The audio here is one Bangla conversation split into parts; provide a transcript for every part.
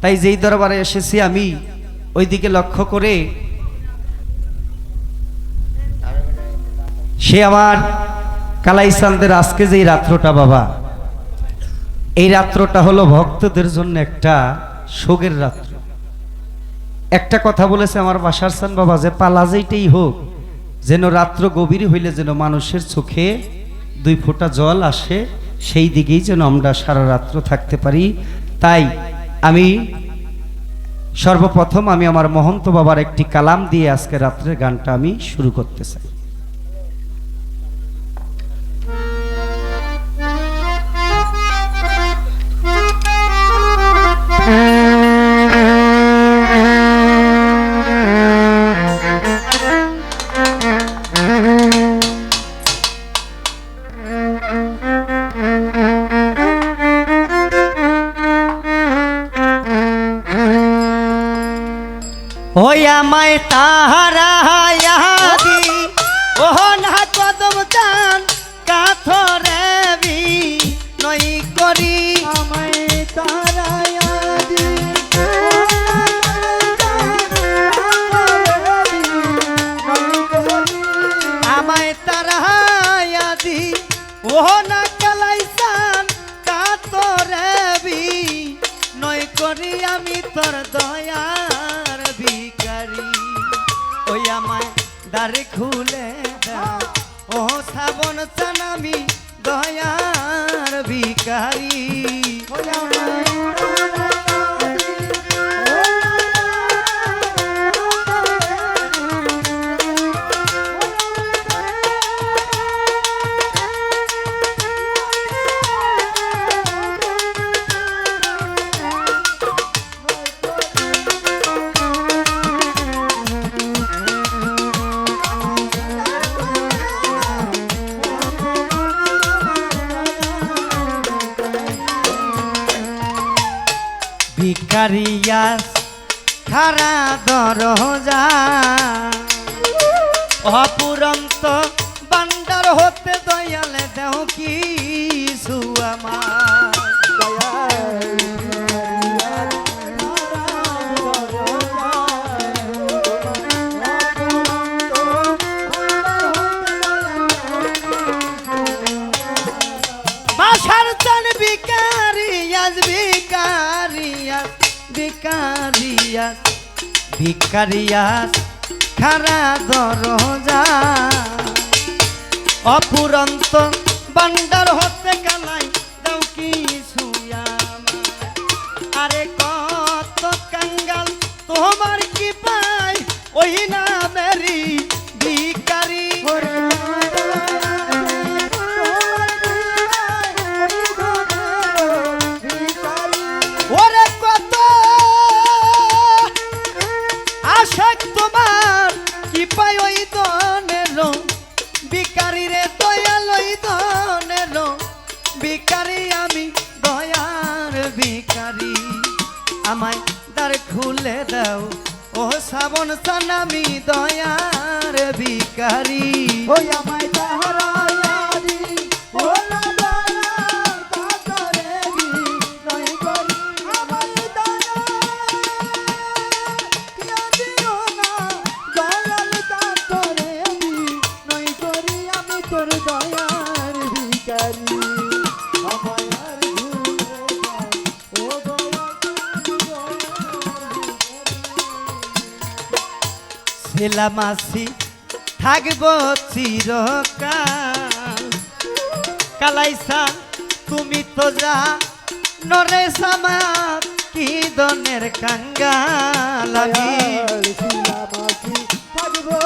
তাই যেই দরবারে এসেছি আমি ওইদিকে লক্ষ্য করে সে আমার কালাইসানদের আজকে যেই রাত্রটা বাবা, এই রাত্রটা হলো ভক্তদের জন্য একটা শোকের রাত্র। একটা কথা বলেছে আমার বাসার সান বাবা যে পালা যেইটাই হোক যেন রাত্র গভীর হইলে যেন মানুষের চোখে 2 ফোঁটা জল আসে, সেই দিকেই যেন আমরা সারা রাত্র থাকতে পারি। তাই আমি সর্বপ্রথম আমি আমার মহন্ত বাবার একটি কালাম দিয়ে আজকে রাত্রের গানটা আমি শুরু করতে চাই। ওই আমায় তাহারা দি ওহ না কদম চান কাথরে বি নই করি আমায় তাহারা দি আমায় তারা দি ওহ না কালাইসান কাথরে বি নই করি আমি তোর দয়া ওই আমায় দ্বারে খুলে দাও ও শ্রাবণ চান আমি দয়ার ভিখারি। ভিখারিয়াস খারা দরজা অপুরন্ত বান্দার হতে দয়ালে দেও কিছু আমার বাসার চান ভিখারিয়াস ভিখারিয়াস ভিখারিয়াস ভিখারিয়াস খারা দরজা অপুরন্ত বান্দার হতে কালাই দাও কিছু আমার। আরে কত কাঙ্গাল তোমার কি পাই ওই না মেরি ভিখারি তোমার কি পাই ওই দনের ভিখারি রে দয়াল ওই দনের ভিখারি আমি দয়ার ভিখারি আমায় দ্বার খুলে দাও ও শ্রাবণ চান আমি দয়ার ভিখারি। ওই আমায় তাহারা ছেলামাসি থাকবো চিরকাল কালাইসান তুমি তো যা নরে সামাত কি দনের কাঙ্গাল আমি ছেলামাসি থাকবো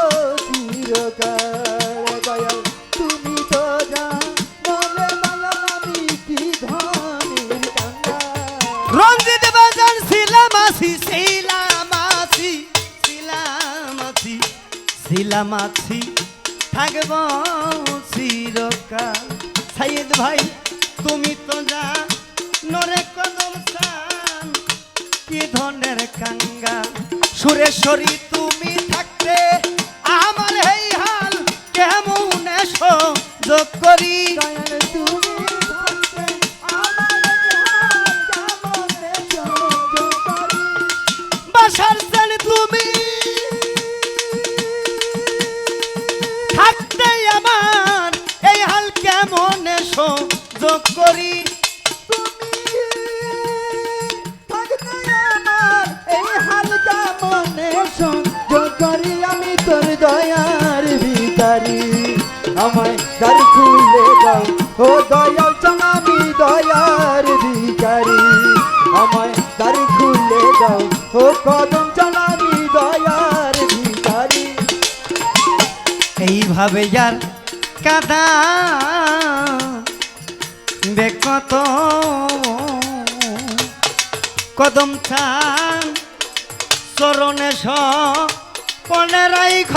চিরকাল দয়াল তুমি তো যা নরে আমি কি ধনের কাঙ্গাল। রঞ্জিত বাজান ছেলামাসি ছেলামাসি ছিলামাছি থাকব চিরকাল। সাইদ ভাই তুমি তো যা নরে কদম চান কি ধনের কাঙ্গাল। সুরেশ্বরী তুমি থাকতে আমার এই হাল কেমন এসো যোগ করি তুমি থাকতে আমার দয়ার ভিখারি আমায় দ্বার খুলে দাও ও দয়াল চান আমি দয়ার ভিখারি আমায় দ্বার খুলে দাও ও কদম চান আমি দয়ার ভিখারি। এইভাবে যার কাদা বেকত কদম চান চরণে পনে রাইখ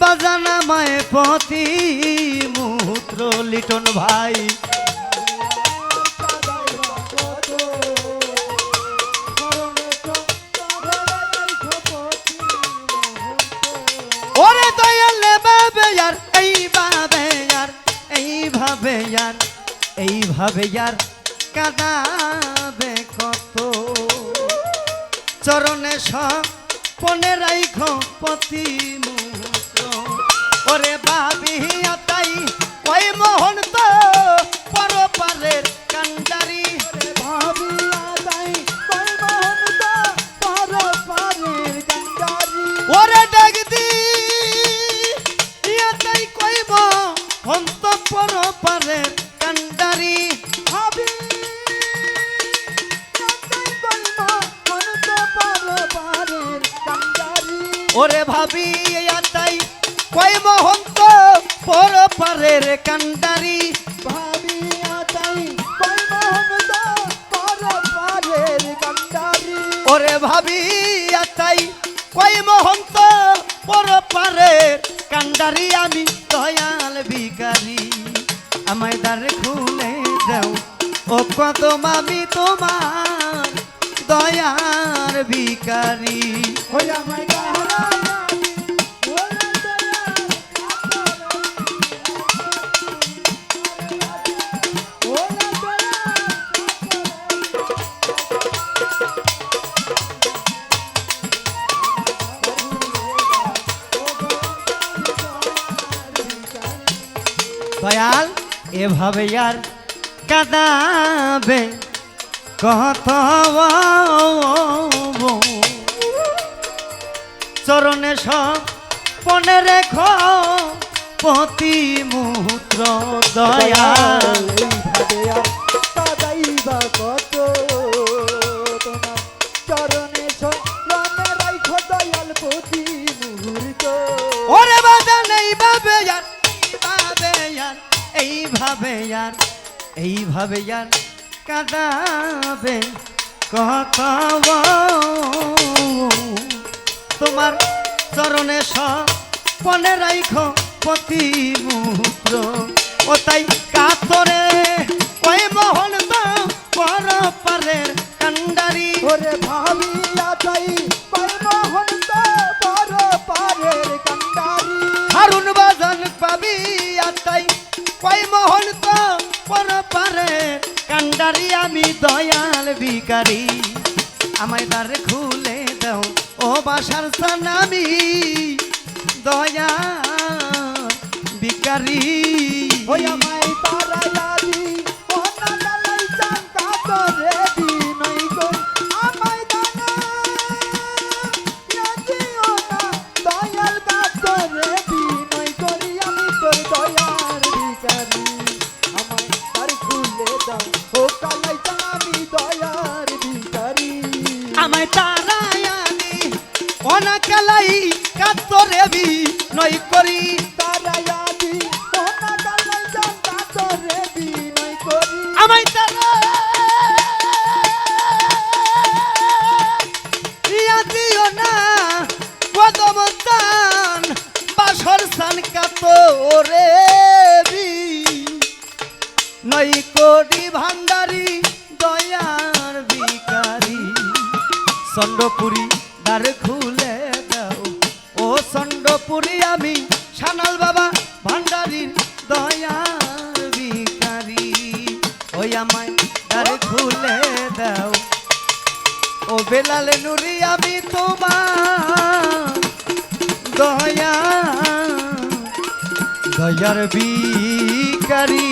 বাজানা মায়ে পতি মুত্র লিটন ভাই ওরে দয়ালে বাবে यार এইভাবে यार কাদাবে কত চরণে পনে রাইখ পতি মুত্র ওরে ভাবিয়া তাই ওই মোহন তো পরপারের কান্ডারি ভাবিয়া তাই কই মোহন তো পরপারের কান্ডারি ওরে ডাক দি ইয়া তাই কই মোহন তো পরপারের কান্ডারি ভাবি ওরে ভাবি তাই কই মহন্ত পর পারের কান্ডারি ভাবিয়া তাই কই মোহন তো পরপারের কান্ডারি ওরে ভাবি তাই কই মহন্ত পর পারের কান্ডারি আমি দয়াল ভিখারি আমায় দ্বার খুলে দাও ও কদম আমি তোমার দয়ার ভিখারি ওই আমায় দয়াল এভাবে আর কাদাবে কত চরণে পনে রেখ পতি মুত্র দয়াল এইভাবে আর কাদাইবা কত তোমার চরণে চরণে রাইখো দয়াল প্রতি মুহূর্ত ওরে বাজান এইভাবে আর কাদাবে কত তোমার চরণে পনে রাইখ পতি মুত্র ও তাই কাতরে কই মোহন তো পর পারের কান্ডারি ওরে ভাবিয়া তাই কই মোহন তো পরপারের কান্ডারি হারুন বাজান পাবি তাই কই মোহন তো পর পারের কান্ডারি আমি দয়াল ভিখারি আমায় দ্বার খুলে দাও ও বাসার স্থান আমি দয়াল ভিখারি ওই আমায় তারায়া দি ও না ডালাই চান কাতরে বিনয় কই আমায় দানা ইয়াদিও না দয়াল কাতরে বিনয় করি আমি তোর দয়ার ভিখারি আমায় তার খুলে দাও ও কালাই চান আমি দয়ার ভিখারি আমায় তারায়ানি অনাকালাই কাতরে বিনয় করি তারায়া দি ও না ডালাই চান কাতরে বিনয় করি আমায় তারা ইয়া দিও না কদম স্থান বাসর স্থান কাতরে নই করি ভান্ডারি দয়ার ভিখারি চন্দ্রপুরী দ্বার খুলে দাও ও চন্দ্রপুরী আমি সানাল বাবা ভান্ডারির দয়ার ভিখারি ওই আমায় দ্বার খুলে দাও ও বেলালে নুরি আমি তোমার দয়ার ভিখারি